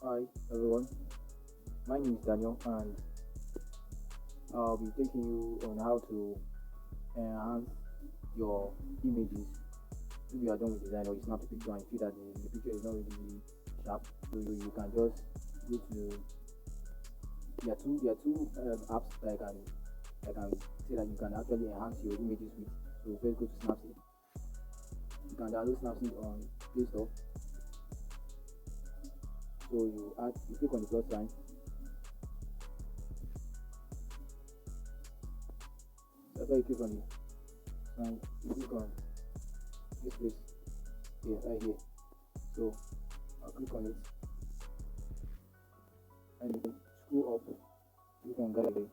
Hi everyone, my name is Daniel and I'll be taking you on how to enhance your images. If you are done with design or you snap a picture and you feel that the picture is not really sharp, so you can just go to there are two apps that I can say that you can actually enhance your images with. So first go to Snapseed. You can download Snapseed on Play Store. So you click on the plus sign. So after you click on it, and you click on this place here, right here. So I'll click on it and you can scroll up, click on gallery.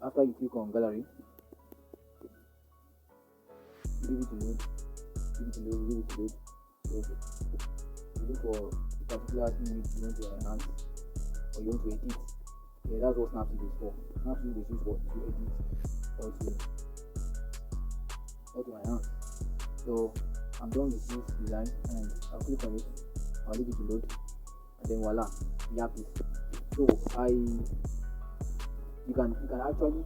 After you click on gallery, you leave it to load, leave it to load, leave it to load. So you look for a particular image you want to enhance or you want to edit. Yeah, that's what Snapseed is for. Snapseed is used for to edit or to enhance. So I'm done with this design and I'll click on it, I'll leave it to load and then voila, the app is. So you can actually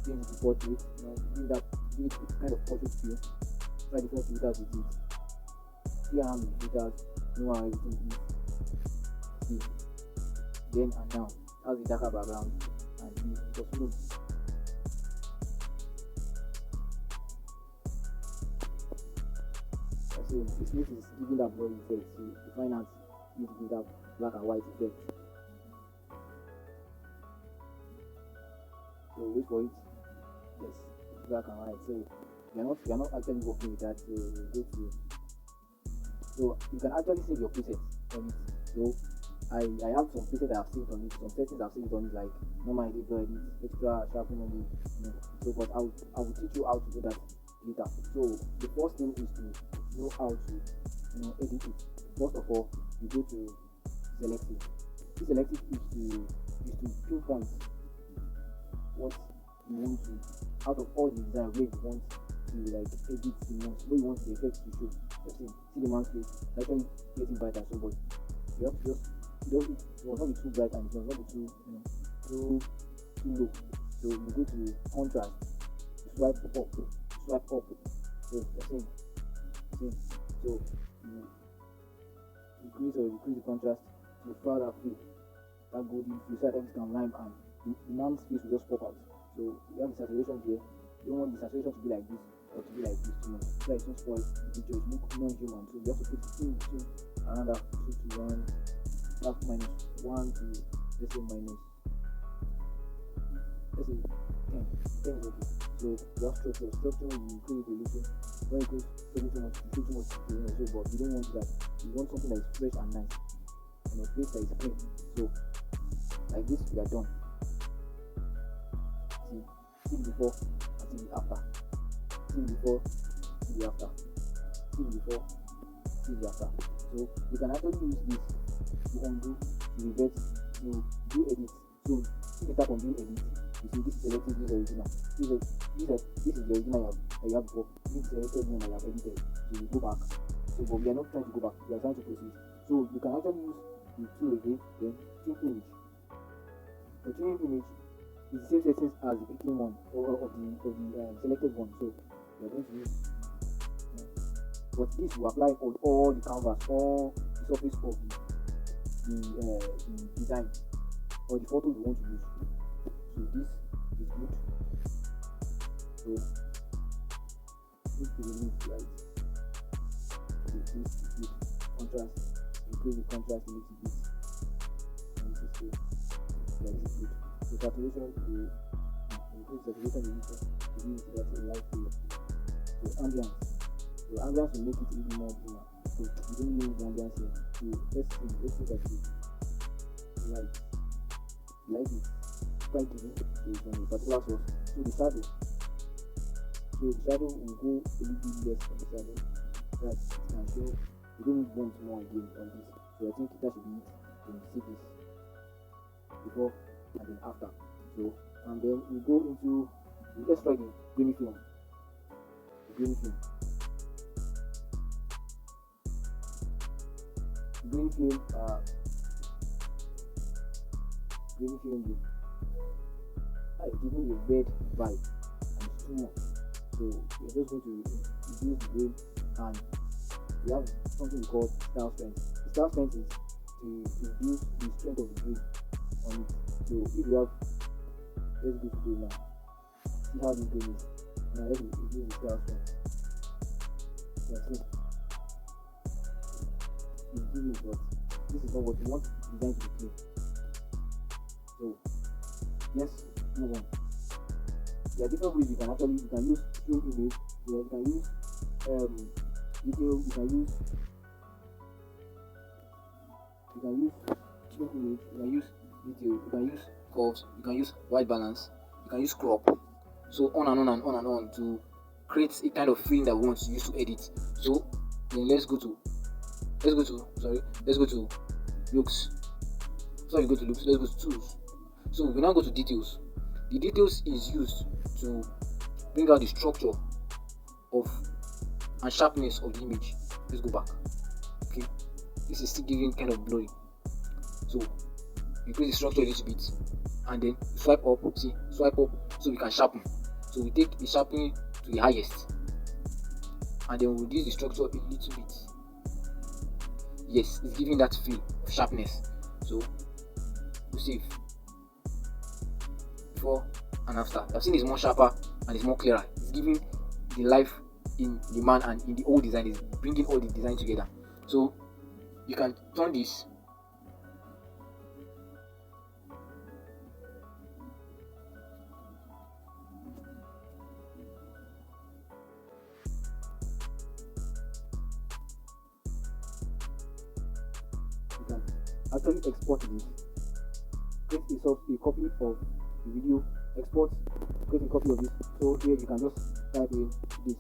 change the portrait, give it kind of portrait feel. Try different filters with it. Play around with filters, know how everything is. See, then and now. That's the darker background and the smooth. So the smooth is giving that blurry effect. So the fine art need to give that black and white effect. So wait for it. Yes, black and white. So we are not actually working with that. So we go to you can actually save your presets on it. So I have some presets that I've saved on it, some settings I've saved on it like normal edit, edit, extra, sharpen only, So but I will teach you how to do that later. So the first thing is to know how to edit it. First of all, you go to selective. This selective is to pinpoint what you want to out of all the design where you want to like edit the most, where you want the effects to show. Let's see the man's face, it's actually getting brighter so but you have to just it must not be too bright and it must not be too low. So you go to contrast, you swipe up. So the same. So you increase or decrease the contrast to further feel that golden feel so that everything can rhyme and the man's face will just pop out. So you have the saturation here. You don't want the saturation to be like this or to be like this too much. So it won't spoil the picture. It look non-human. So you have to put it in between around that 2 to 1, half minus 1 to let's say minus let's say 10. 10 is okay. So you have structure. Structure will increase the little. When it goes too much, you feel too much so but you don't want that. You want something that is fresh and nice. Face that is clean. So like this we are done. See before and see the after. See before, see the after. See before, see the after. So you can actually use this to undo, to revert, to do edit. So if you tap on do edit, you see this is selected, this is original. This is the original that you have before. This is selected one that you have edited. So you go back. So but we are not trying to go back, we are trying to proceed. So you can actually use the tool again, then trim image. The trim image is the same settings as the picking one or of the selected one. So we are going to use but this will apply on all the canvas, all the surface of the design or the photo you want to use. So this is good. So this is remove right. So this is good. Contrast, increase the contrast a little bit. And this is good. Yeah, this is good. So saturation will increase saturation a little to give it that light color. So ambience. So ambience will make it even more dimmer. So you don't need the ambience here. So let's look at the light. Light is quite giving from a particular source. So the shadow. So the shadow will go a little bit less on the shadow. That can show you don't need one more again on this. So I think that should be it. So you see this before and then after. So and then we go into let's try the grainy film. The grainy film. green film is giving a red vibe and it's too much. So we're just going to reduce the green, and we have something we call style strength. The style strength is to reduce the strength of the green on it. So if you have, let's go to green now. See how this green is. Now let's reduce the style strength. Yeah, see. It's giving, but this is not what we want the design to be clean. So let's move on. There are different ways you can use stream image, you can use video, you can use stream image, you can use video, you can use curves, you can use white balance, you can use crop, so on and on and on and on to create a kind of feeling that we want to use to edit. So then let's go to looks. So you go to looks, let's go to tools. So we now go to details. The details is used to bring out the structure of and sharpness of the image. Let's go back. Okay, this is still giving kind of blurry. So increase the structure a little bit, and then swipe up. See, swipe up so we can sharpen. So we take the sharpening to the highest, and then we reduce the structure a little bit. Yes, it's giving that feel of sharpness. So we save. Before and after, I've seen it's more sharper and it's more clearer. It's giving the life in the man and in the old design, is bringing all the design together. So you can turn this you can actually export this, create a copy of the video, export, create a copy of this. So here you can just type in this,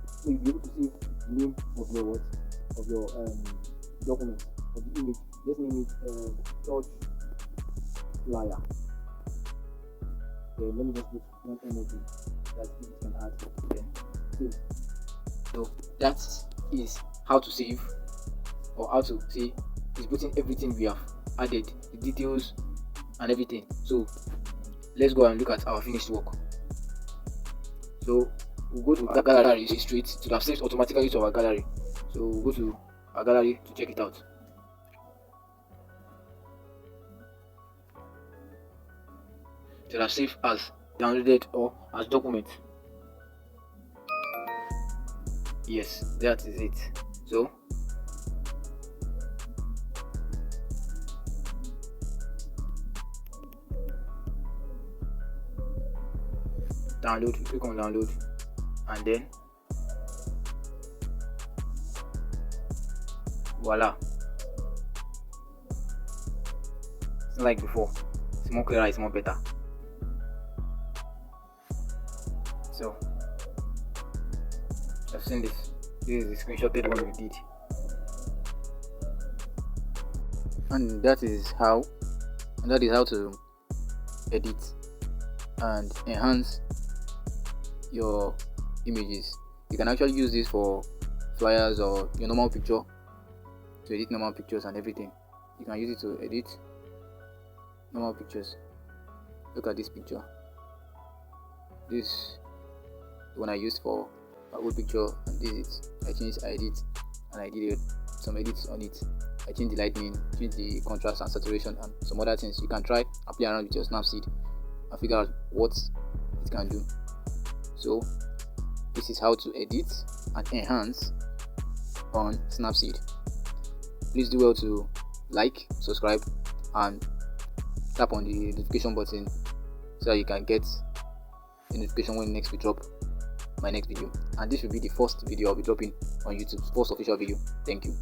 so you'll be able to see the name of your document, of the image. Let's name it touch flyer. Then let me just put one emoji that it can add. Then save. So that is how to save, or how to say it's putting everything we have added, the details and everything. So let's go and look at our finished work. So we'll go to our gallery straight to have saved automatically to our gallery. So we'll go to our gallery to check it out. So have saved as downloaded or as document. Yes, that is it. So download, click on download, and then voila, it's not like before, it's more clearer, it's more better. So I've seen this is the screenshotted one we did, and that is how to edit and enhance your images. You can actually use this for flyers or your normal picture, to edit normal pictures and everything. You can use it to edit normal pictures. Look at this picture. This the one I used for my old picture, and this is I edit, and I did some edits on it. I changed the lighting, changed the contrast and saturation, and some other things. You can try and play around with your Snapseed and figure out what it can do. So this is how to edit and enhance on Snapseed. Please do well to like, subscribe, and tap on the notification button so that you can get the notification when next we drop my next video. And this will be the first video I'll be dropping on YouTube, first official video. Thank you.